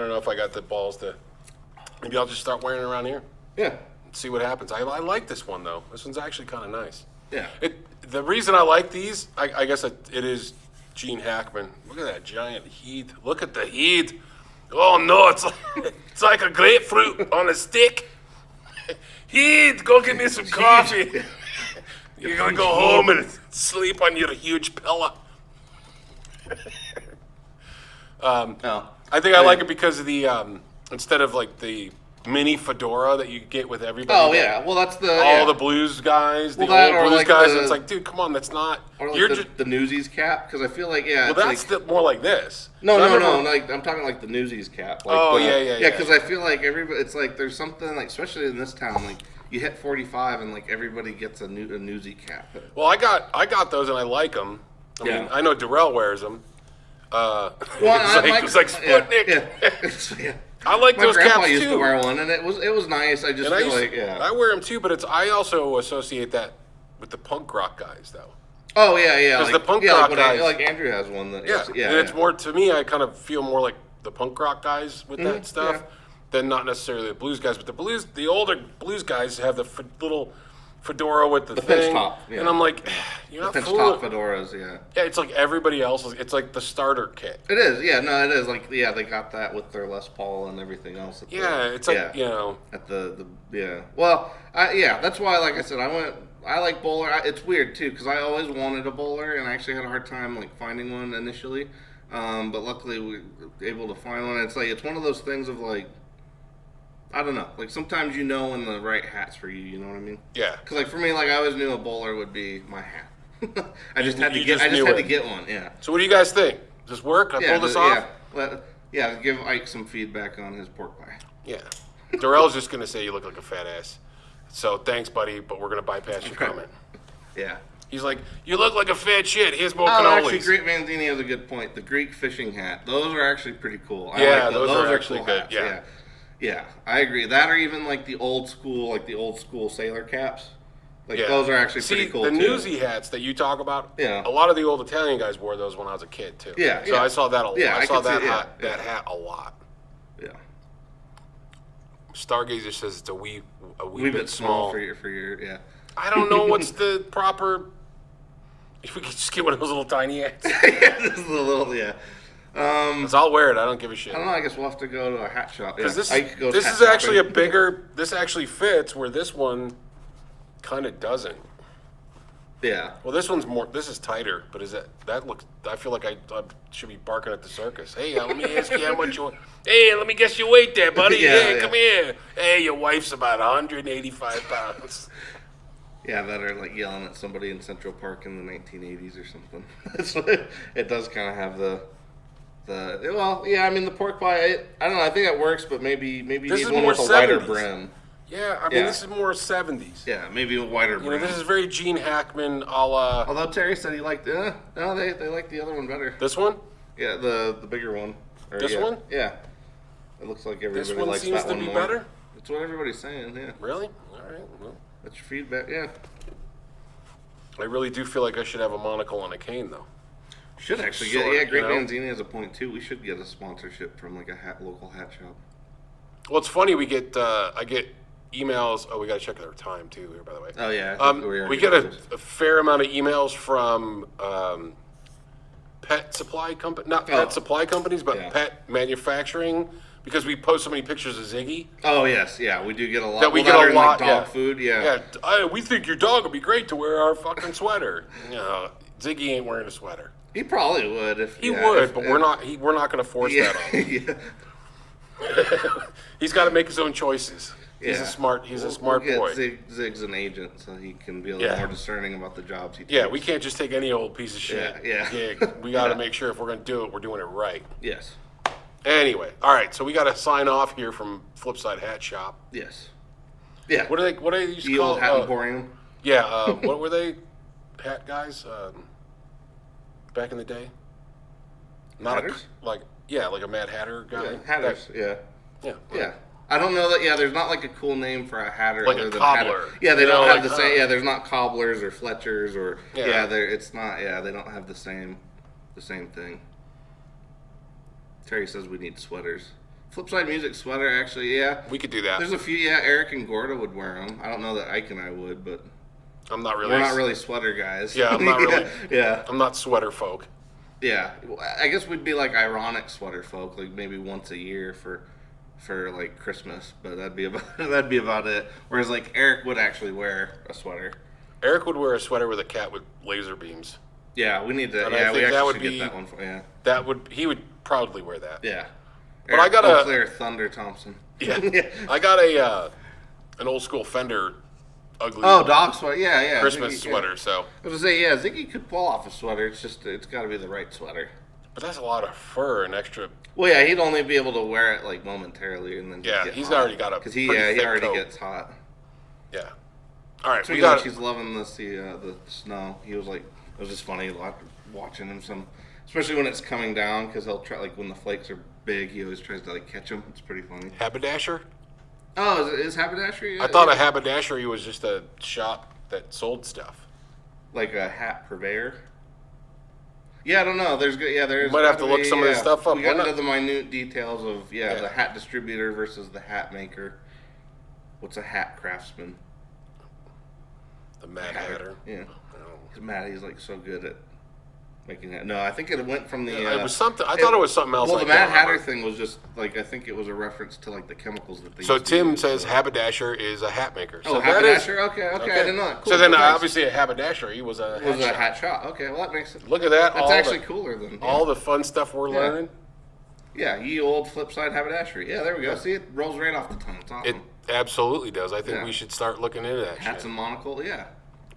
know if I got the balls to. Maybe I'll just start wearing it around here. Yeah. See what happens. I like this one though. This one's actually kind of nice. Yeah. The reason I like these, I guess it is Gene Hackman. Look at that giant heat. Look at the heat. Oh no, it's like a grapefruit on a stick. Heat, go get me some coffee. You're gonna go home and sleep on your huge pillow. I think I like it because of the instead of like the mini fedora that you get with everybody. Oh yeah, well that's all the blues guys, the old blues guys. It's like, dude, come on, that's not. Or like the Newsies cap, because I feel like Well, that's more like this. No. Like I'm talking like the Newsies cap. Like yeah. Because I feel like everybody, it's like there's something like, especially in this town, like you hit 45 and like everybody gets a Newsie cap. Well, I got those and I like them. I mean, I know Darrell wears them. It's like Sputnik. Yeah. I like those caps too. My grandpa used to wear one, and it was nice. I just feel like I wear them too, but I also associate that with the punk rock guys, though. Oh yeah. Because the punk rock guys, like Andrew has one that. And it's more to me. I kind of feel more like the punk rock guys with that stuff than not necessarily the blues guys. But the older blues guys have the little fedora with the thing, pinch top, and I'm like, you're not pinch fooling. top fedoras, Yeah, it's like everybody else's. It's like the starter kit. It is, yeah, no, it is like, they got that with their Les Paul and everything else. It's like at the Well, that's why, like I said, I like bowler. It's weird too because I always wanted a bowler, and I actually had a hard time like finding one initially, but luckily we were able to find one. It's like it's one of those things of like. I don't know. Like sometimes when the right hat's for you. You know what I mean? Yeah. Because like for me, like I always knew a bowler would be my hat. I just had to get one. Yeah. So what do you guys think? Does this work? I pull this off? Give Ike some feedback on his pork pie. Yeah. Darrell's just gonna say you look like a fat ass. So thanks, buddy, but we're gonna bypass your comment. Yeah. He's like, you look like a fat shit. Here's more cannolis. Actually, Great Vanzini has a good point. The Greek fishing hat. Those are actually pretty cool. Those are actually cool good. Hats. Yeah. Yeah, I agree. That or even like the old school sailor caps. Like those are actually pretty cool the too. Newsy hats that you talk about. Yeah. A lot of the old Italian guys wore those when I was a kid too. Yeah. So I saw that a lot. Yeah, I saw that hat a lot. Yeah. Stargazer says it's a wee bit small for your. Yeah. I don't know what's the proper. If we could just get one of those little tiny hats. This is a little, yeah. So I'll wear it. I don't give a shit. I don't know. I guess we'll have to go to a hat shop. Because Yeah. this is actually a bigger. This actually fits where this one kind of doesn't. Yeah. Well, this one's more. This is tighter, but that looks? I feel like I should be barking at the circus. Hey, let me ask you how much you want. Hey, let me guess your weight there, buddy. Hey, come here. Hey, your wife's about 185 pounds. Yeah, that are like yelling at somebody in Central Park in the 1980s or something. It does kind of have the. Well, yeah. I mean, the pork pie. I don't know. I think it works, but maybe you need one with a wider brim. Yeah, I mean, this is more 70s. Yeah, maybe a wider brim. This is very Gene Hackman a la... Although Terry said he liked... no, they like the other one better. This one? Yeah, the bigger one. This one? Yeah. It looks like everybody likes that one more. This one seems to be better? That's what everybody's saying, yeah. Really? All right, well. That's your feedback, yeah. I really do feel like I should have a monocle and a cane, though. Should actually get... Yeah, Great Manzini has a point, too. We should get a sponsorship from, like, a local hat shop. Well, it's funny, we get... I get... emails. Oh, we got to check our time too here, by the way. Oh yeah. We get a fair amount of emails from pet supply company, not pet supply companies, but pet manufacturing, because we post so many pictures of Ziggy. Oh yes, yeah, we do get a lot. That we get a lot. Like dog food, yeah. Yeah, we think your dog would be great to wear our fucking sweater. No, Ziggy ain't wearing a sweater. He probably would if he would, but we're not. We're not going to force that on him. He's got to make his own choices. He's a smart boy. Zig's an agent, so he can be a little more discerning about the jobs he takes. Yeah, we can't just take any old piece of shit gig. We got to make sure if we're going to do it, we're doing it right. Yes. Anyway, all right, so we got to sign off here from Flipside Hat Shop. Yes. Yeah. What do they used to the call old hat emporium? Yeah, what were they? Hat guys? Back in the day? Hatters? Like a Mad Hatter guy? Yeah, Hatters, Yeah. Yeah. I don't know that. Yeah, there's not like a cool name for a hatter like other a than cobbler. Hatter. Yeah, they don't have the same. Yeah, there's not cobblers or Fletchers or it's not. Yeah, they don't have the same thing. Terry says we need sweaters. Flipside Music sweater, actually, yeah. We could do that. There's a few. Yeah, Eric and Gorda would wear them. I don't know that Ike and I would, but I'm not really. We're not really sweater guys. Yeah, I'm not really. Yeah, I'm not sweater folk. Yeah, I guess we'd be like ironic sweater folk, like maybe once a year for like Christmas, but that'd be about it. Whereas like Eric would actually wear a sweater. Eric would wear a sweater with a cat with laser beams. Yeah, we need to. And yeah, I think we actually that would should be, get that one for. Yeah, he would proudly wear that. Yeah, but Eric, I got Claire Thunder Thompson. Yeah, I got an old school Fender ugly. Oh, dog sweater. Yeah. Christmas Ziggy, sweater. So I was gonna say, yeah, Ziggy could pull off a sweater. It's got to be the right sweater. But that's a lot of fur and extra. Well, yeah, he'd only be able to wear it like momentarily, and then he's already got a because he already gets hot. Yeah. All right, we got. She's loving the snow. He was like, it was just funny watching him especially when it's coming down, because he'll try like when the flakes are big, he always tries to like catch them. It's pretty funny. Haberdasher. Oh, is haberdashery? I thought a haberdashery was just a shop that sold stuff. Like a hat purveyor. Yeah, I don't know. There is. You might have to look some of this stuff up. We got into the minute details of the hat distributor versus the hat maker. What's a hat craftsman? The Mad Hatter. Yeah. He's like so good at making that. No, I think it went from the. It was something. I thought it was something else. Well, the Mad Hatter thing was just like, I think it was a reference to like the chemicals that they. So Tim says haberdasher is a hat maker. So haberdasher. Okay. I didn't know. Cool. So then obviously a haberdashery was a hat shop. Okay, well that makes it. Look at that. That's actually cooler than all the fun stuff we're learning. Yeah, ye old Flipside haberdashery. Yeah, there we go. See, it rolls right off the tongue. It's awesome. It absolutely does. I think we should start looking into that. Hats shit. And monocle. Yeah.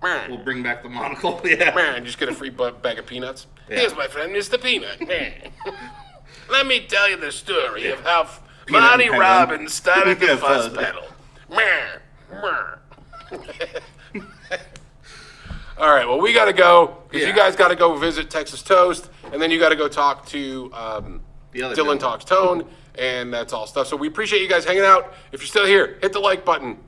We'll bring back the monocle. Yeah. Man, just get a free bag of peanuts. Yeah. Here's my friend, Mr. Peanut. Let me tell you the story of how Marty Robbins started the fuzz pedal. All right, well, we got to go because you guys got to go visit Texas Toast, and then you got to go talk to Dylan Talks Tone, and that's all stuff. So we appreciate you guys hanging out. If you're still here, hit the like button.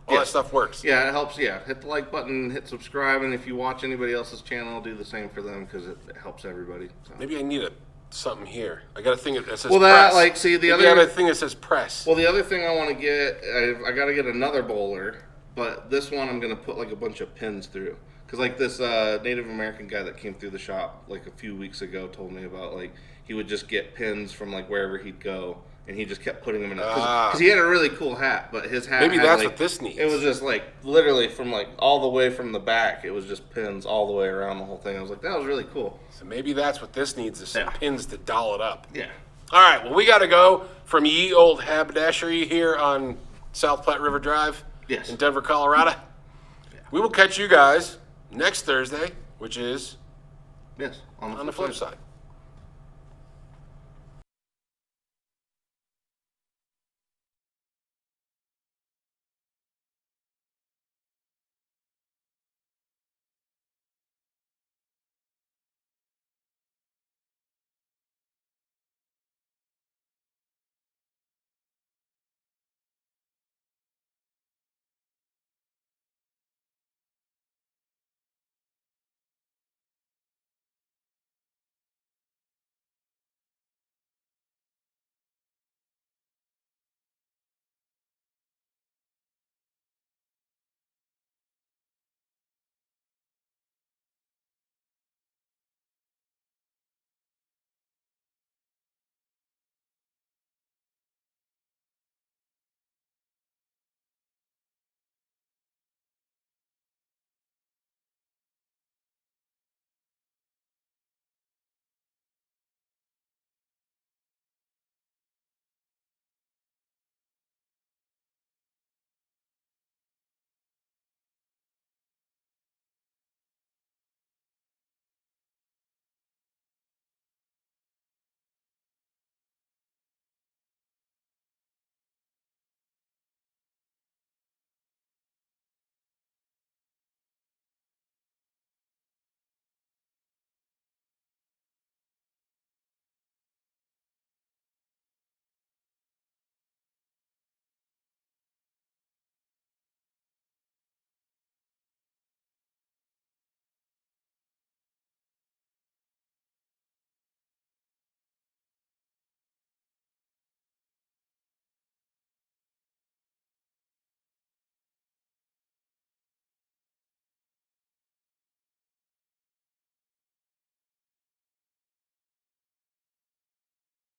All that stuff works. Yeah, it helps. Yeah, hit the like button, hit subscribe, and if you watch anybody else's channel, do the same for them because it helps everybody. So. Maybe I need something here. I got a thing that says press. I have a thing that says press. Well, the other thing I want to get, I got to get another bowler But this one I'm gonna put like a bunch of pins through. Cause like this Native American guy that came through the shop like a few weeks ago told me about like he would just get pins from like wherever he'd go, and he just kept putting them in. Because he had a really cool hat, but his hat Maybe had, that's like, what this needs. It was just like literally from like all the way from the back. It was just pins all the way around the whole thing. I was like, that was really cool. So maybe that's what this needs is some pins to doll it up. Yeah. All right, well, we got to go from ye old haberdashery here on South Platte River Drive in Denver, Colorado. We will catch you guys next Thursday, which is Yes. on the flip side.